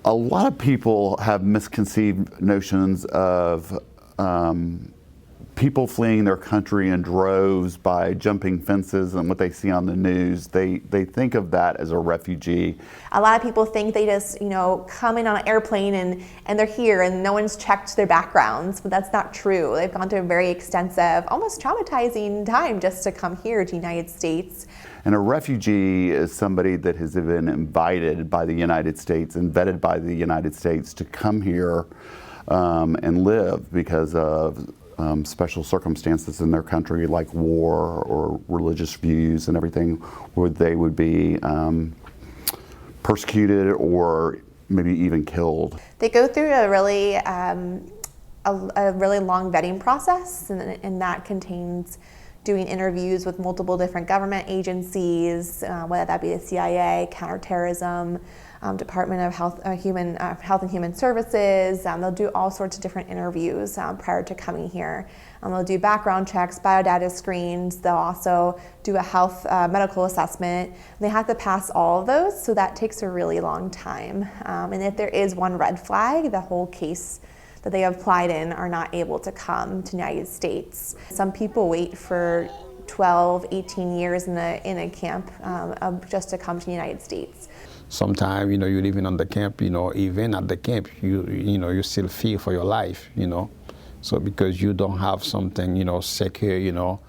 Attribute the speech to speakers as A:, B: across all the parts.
A: A lot of people have misconceived notions of people fleeing their country in droves by jumping fences and what they see on the news. They think of that as a refugee.
B: A lot of people think they just, come in on an airplane and they're here and no one's checked their backgrounds, but that's not true. They've gone through a very extensive, almost traumatizing time just to come here to the United States.
A: And a refugee is somebody that has been invited by the United States and vetted by the United States to come here and live because of special circumstances in their country, like war or religious views and everything, where they would be persecuted or maybe even killed.
B: They go through a really long vetting process, and that contains doing interviews with multiple different government agencies, whether that be the CIA, counterterrorism, Department of Health and Human Services. They'll do all sorts of different interviews prior to coming here. They'll do background checks, biodata screens. They'll also do a health medical assessment. They have to pass all of those, so that takes a really long time. And if there is one red flag, the whole case that they applied in are not able to come to the United States. Some people wait for 12, 18 years in a camp just to come to the United States.
C: Sometimes, you're living on the camp, even at the camp, you still fear for your life, So because you don't have something, secure,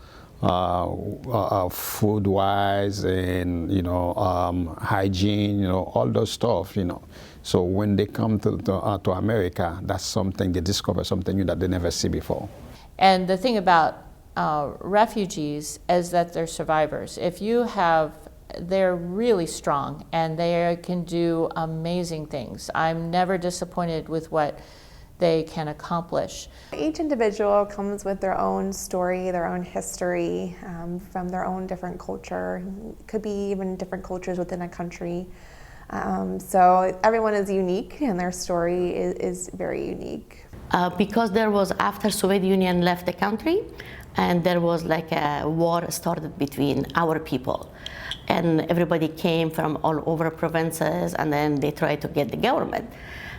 C: food-wise and, hygiene, all those stuff, So when they come to America, that's something, they discover something new that they never see before.
D: And the thing about refugees is that they're survivors. They're really strong and they can do amazing things. I'm never disappointed with what they can accomplish.
B: Each individual comes with their own story, their own history, from their own different culture. It could be even different cultures within a country. So everyone is unique and their story is very unique.
E: Because there was, after Soviet Union left the country, and there was like a war started between our people. And everybody came from all over provinces, and then they tried to get the government.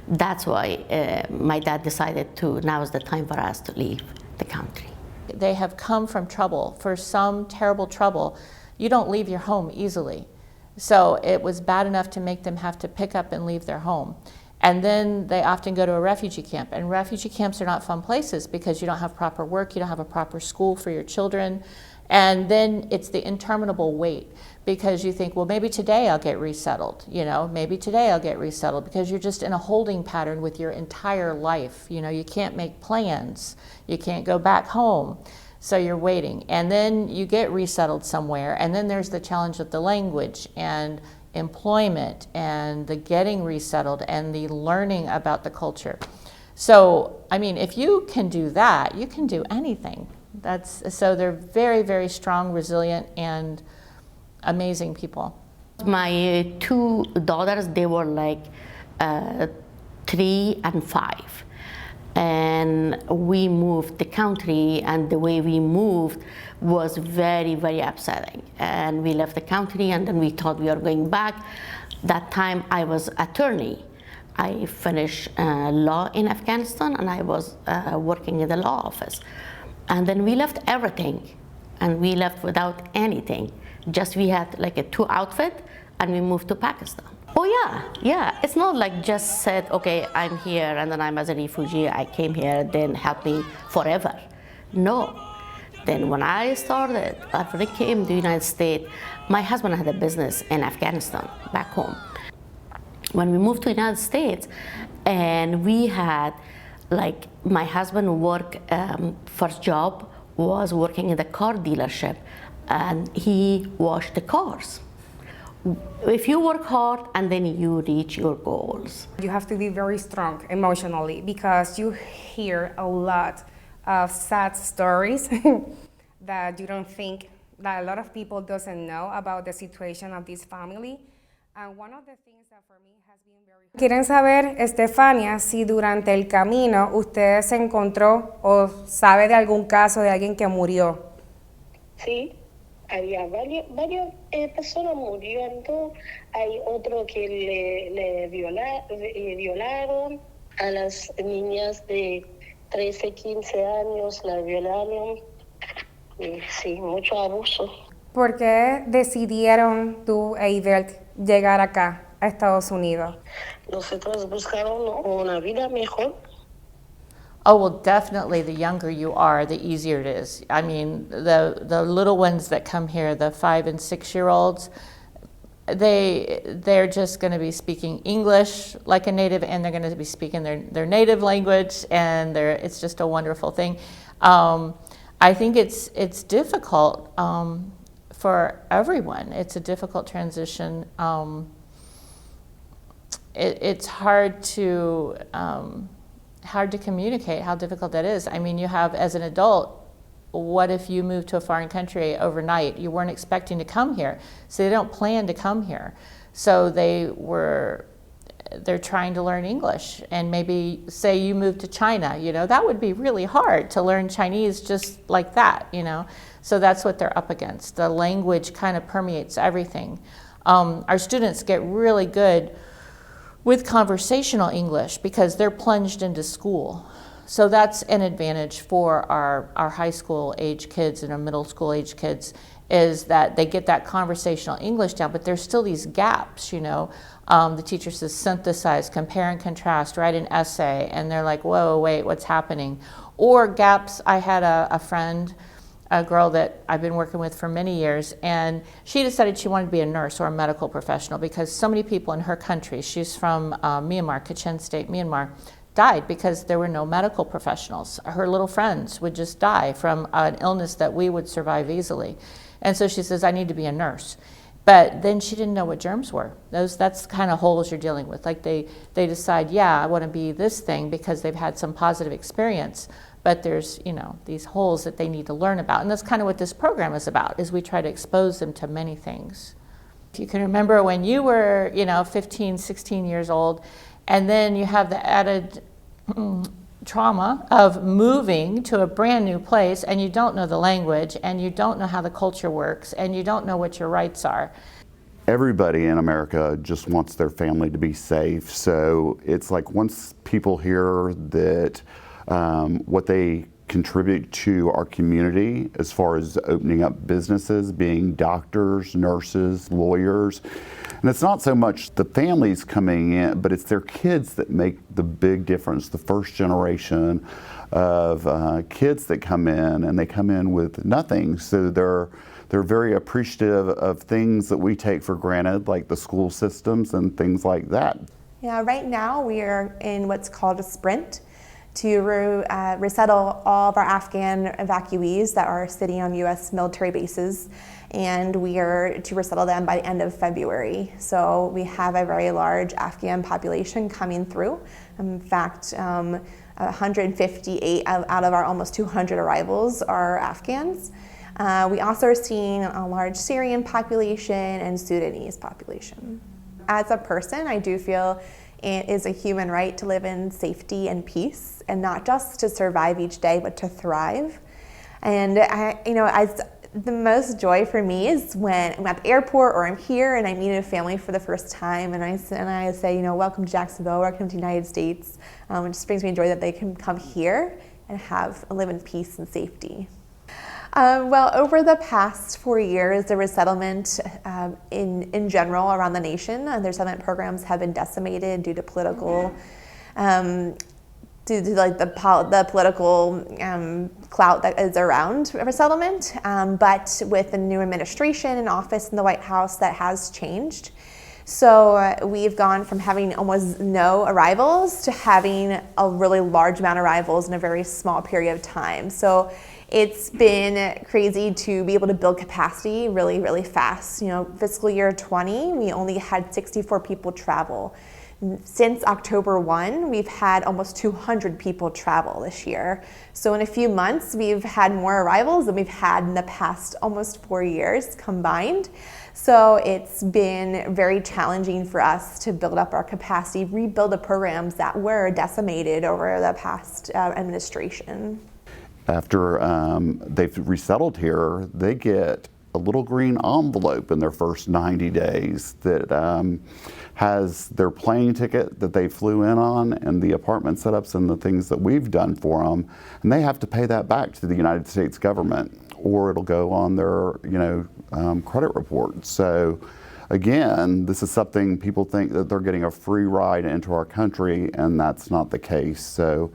E: That's why my dad decided now is the time for us to leave the country.
D: They have come from trouble, for some terrible trouble. You don't leave your home easily. So it was bad enough to make them have to pick up and leave their home. And then they often go to a refugee camp. And refugee camps are not fun places because you don't have proper work, you don't have a proper school for your children. And then it's the interminable wait because you think, well, maybe today I'll get resettled, maybe today I'll get resettled, because you're just in a holding pattern with your entire life. You can't make plans, you can't go back home, so you're waiting. And then you get resettled somewhere, and then there's the challenge of the language and employment and the getting resettled and the learning about the culture. So, if you can do that, you can do anything. So they're very, very strong, resilient, and amazing people.
E: My two daughters, they were like 3 and 5. And we moved the country, and the way we moved was very, very upsetting. And we left the country, and then we thought we were going back. That time I was attorney. I finished law in Afghanistan, and I was working in the law office. And then we left everything, and we left without anything. Just we had like a 2 outfit, and we moved to Pakistan. Oh yeah. It's not like just said, okay, I'm here, and then I'm as a refugee, I came here, then help me forever. No. Then when I started, after I came to the United States, my husband had a business in Afghanistan, back home. When we moved to the United States, and we had, like, my husband first job was working in the car dealership, and he washed the cars. If you work hard and then you reach your goals.
F: You have to be very strong emotionally because you hear a lot of sad stories that you don't think, that a lot of people doesn't know about the situation of this family. And one of the things that for me has been very... Quieren saber, Estefania, si durante el camino usted se encontró o sabe de algún caso de alguien que murió.
G: Sí, había varias personas muriendo, hay otro que violaron, a las niñas de 13, 15 años la violaron, y sí, mucho abuso.
F: ¿Por qué decidieron tú e Ibert llegar acá, a Estados Unidos?
G: Nosotros buscaron una vida mejor.
D: Oh, well, definitely the younger you are, the easier it is. I mean, the little ones that come here, the 5 and 6 year olds, they're just going to be speaking English like a native, and they're going to be speaking their native language, and it's just a wonderful thing. I think it's difficult for everyone. It's a difficult transition. It's hard to communicate how difficult that is. I mean, you have, as an adult, what if you move to a foreign country overnight? You weren't expecting to come here, so they don't plan to come here. So they're trying to learn English, and maybe say you move to China, that would be really hard to learn Chinese just like that, So that's what they're up against. The language kind of permeates everything. Our students get really good with conversational English because they're plunged into school. So that's an advantage for our high school age kids and our middle school age kids, is that they get that conversational English down, but there's still these gaps, The teacher says synthesize, compare and contrast, write an essay, and they're like, whoa, wait, what's happening? Or gaps. I had a friend, a girl that I've been working with for many years, and she decided she wanted to be a nurse or a medical professional because so many people in her country, she's from Myanmar, Kachin State, Myanmar, died because there were no medical professionals. Her little friends would just die from an illness that we would survive easily. And so she says, I need to be a nurse. But then she didn't know what germs were. That's the kind of holes you're dealing with. Like they decide, yeah, I want to be this thing because they've had some positive experience. But there's, these holes that they need to learn about. And that's kind of what this program is about, is we try to expose them to many things. If you can remember when you were, 15, 16 years old, and then you have the added trauma of moving to a brand new place, and you don't know the language, and you don't know how the culture works, and you don't know what your rights are.
A: Everybody in America just wants their family to be safe. So it's like once people hear that what they contribute to our community as far as opening up businesses, being doctors, nurses, lawyers. And it's not so much the families coming in, but it's their kids that make the big difference. The first generation of kids that come in, and they come in with nothing. So they're very appreciative of things that we take for granted, like the school systems and things like that.
B: Yeah, right now we are in what's called a sprint to resettle all of our Afghan evacuees that are sitting on U.S. military bases, and we are to resettle them by the end of February. So we have a very large Afghan population coming through. In fact, 158 out of our almost 200 arrivals are Afghans. We also are seeing a large Syrian population and Sudanese population. As a person, I do feel it is a human right to live in safety and peace, and not just to survive each day, but to thrive. And the most joy for me is when I'm at the airport or I'm here and I meet a family for the first time, and I say, welcome to Jacksonville, welcome to the United States. It just brings me joy that they can come here and live in peace and safety. Well, over the past 4 years, the resettlement in general around the nation, the resettlement programs have been decimated due to political, the political clout that is around resettlement. But with the new administration in office in the White House, that has changed. So we've gone from having almost no arrivals to having a really large amount of arrivals in a very small period of time. So it's been crazy to be able to build capacity really, really fast. Fiscal year 20, we only had 64 people travel. Since October 1, we've had almost 200 people travel this year. So in a few months, we've had more arrivals than we've had in the past almost 4 years combined. So it's been very challenging for us to build up our capacity, rebuild the programs that were decimated over the past administration.
A: After they've resettled here, they get a little green envelope in their first 90 days that has their plane ticket that they flew in on and the apartment setups and the things that we've done for them, and they have to pay that back to the United States government, or it'll go on their credit report. So again, this is something people think that they're getting a free ride into our country, and that's not the case. So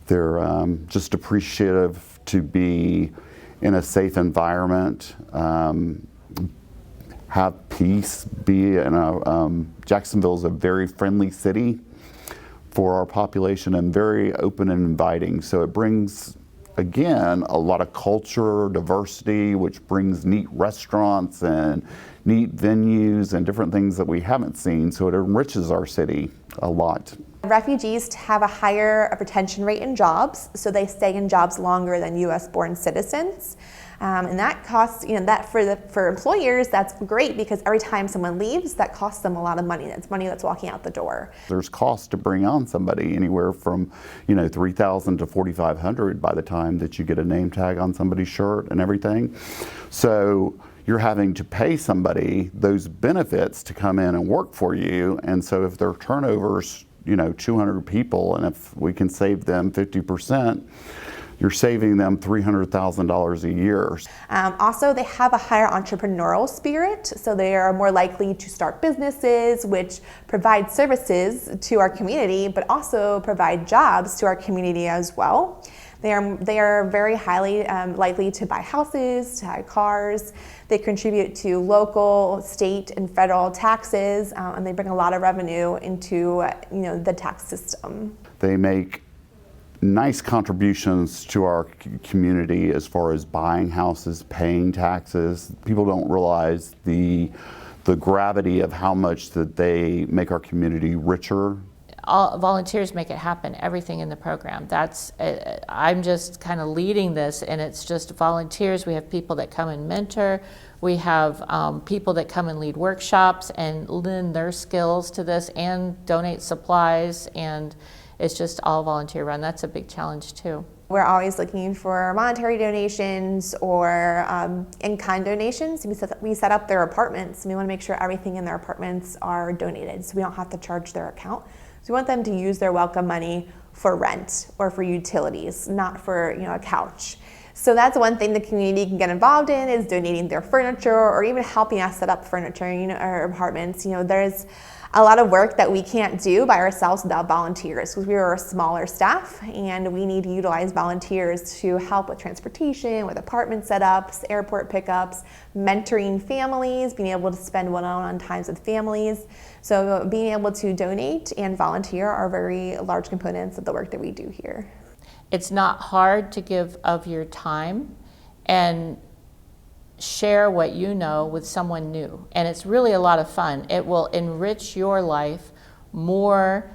A: they're just appreciative to be in a safe environment, have peace, be in a, Jacksonville is a very friendly city for our population and very open and inviting. So it brings, again, a lot of culture, diversity, which brings neat restaurants and neat venues and different things that we haven't seen. So it enriches our city a lot.
B: Refugees have a higher retention rate in jobs, so they stay in jobs longer than U.S.-born citizens. And that costs, that for employers, that's great, because every time someone leaves, that costs them a lot of money. That's money that's walking out the door. There's cost to bring on somebody, anywhere from $3,000 to $4,500 by the time that you get a name tag on somebody's shirt and everything. So you're having to pay somebody those benefits to come in and work for you. And so if their turnover's 200 people, and if we can save them 50%, you're saving them $300,000 a year. Also, they have a higher entrepreneurial spirit, so they are more likely to start businesses, which provide services to our community, but also provide jobs to our community as well. They are very highly likely to buy houses, to buy cars. They contribute to local, state, and federal taxes, and they bring a lot of revenue into the tax system. They make nice contributions to our community as far as buying houses, paying taxes. People don't realize the gravity of how much that they make our community richer.
D: All volunteers make it happen, everything in the program. I'm just kind of leading this, and it's just volunteers. We have people that come and mentor. We have people that come and lead workshops and lend their skills to this and donate supplies, and it's just all volunteer run. That's a big challenge too. We're always looking for monetary donations or in-kind donations. We set up their apartments, and we want to make sure everything in their apartments are donated, so we don't have to charge their account. So we want them to use their welcome money for rent or for utilities, not for a couch. So that's one thing the community can get involved in, is donating their furniture or even helping us set up furniture in our apartments. There's a lot of work that we can't do by ourselves without volunteers, because we are a smaller staff and we need to utilize volunteers to help with transportation, with apartment setups, airport pickups, mentoring families, being able to spend one-on-one times with families. So being able to donate and volunteer are very large components of the work that we do here. It's not hard to give of your time and share what you know with someone new, and it's really a lot of fun. It will enrich your life more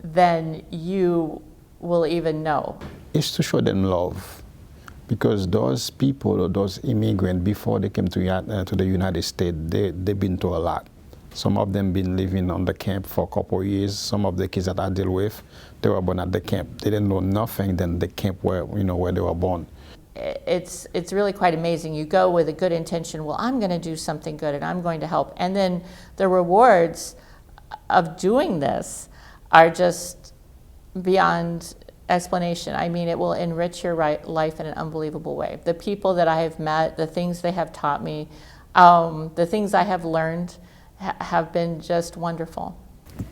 D: than you will even know.
C: It's to show them love, because those people, or those immigrants, before they came to the United States, they've been through a lot. Some of them been living on the camp for a couple of years. Some of the kids that I deal with, they were born at the camp. They didn't know nothing than the camp where they were born.
D: It's really quite amazing. You go with a good intention, well, I'm going to do something good and I'm going to help. And then the rewards of doing this are just beyond explanation. I mean, it will enrich your life in an unbelievable way. The people that I have met, the things they have taught me, the things I have learned have been just wonderful.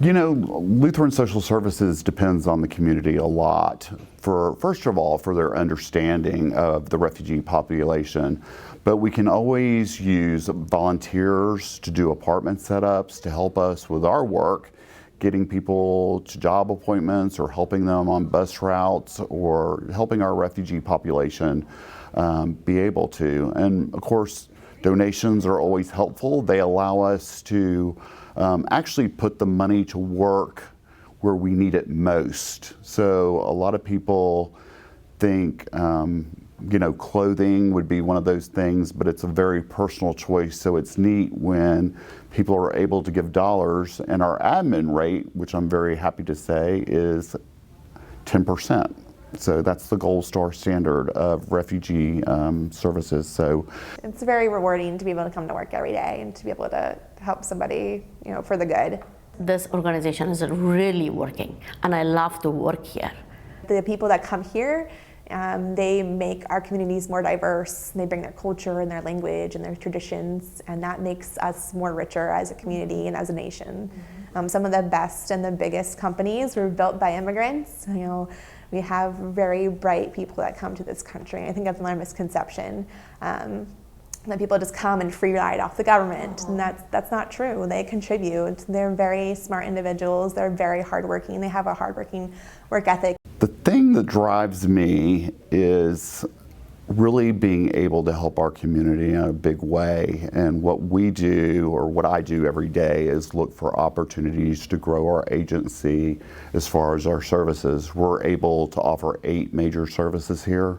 A: Lutheran Social Services depends on the community a lot, first of all, for their understanding of the refugee population. But we can always use volunteers to do apartment setups to help us with our work, getting people to job appointments or helping them on bus routes or helping our refugee population be able to. And of course, donations are always helpful. They allow us to actually put the money to work where we need it most. So a lot of people think, clothing would be one of those things, but it's a very personal choice. So it's neat when people are able to give dollars, and our admin rate, which I'm very happy to say, is 10%. So that's the gold star standard of refugee services. So
B: It's very rewarding to be able to come to work every day and to be able to help somebody, for the good.
E: This organization is really working, and I love to work here.
B: The people that come here, they make our communities more diverse. They bring their culture and their language and their traditions, and that makes us more richer as a community and as a nation. Some of the best and the biggest companies were built by immigrants. We have very bright people that come to this country. I think that's another misconception. That people just come and free ride off the government, and that's not true. They contribute. They're very smart individuals. They're very hardworking. They have a hardworking work ethic.
A: the thing that drives me is really being able to help our community in a big way. And what we do, or what I do every day, is look for opportunities to grow our agency as far as our services. We're able to offer 8 major services here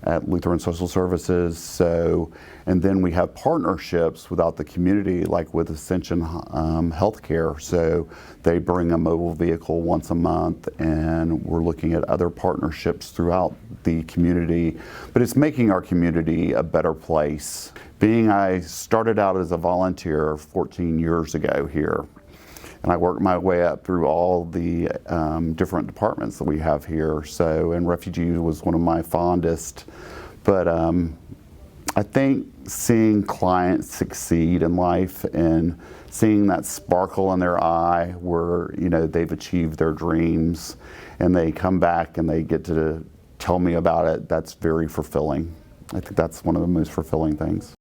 A: at Lutheran Social Services. And then we have partnerships without the community, like with Ascension Healthcare. So they bring a mobile vehicle once a month, and we're looking at other partnerships throughout the community. But it's making our community a better place. I started out as a volunteer 14 years ago here. And I worked my way up through all the different departments that we have here. And refugee was one of my fondest. But I think seeing clients succeed in life and seeing that sparkle in their eye where they've achieved their dreams and they come back and they get to tell me about it, that's very fulfilling. I think that's one of the most fulfilling things.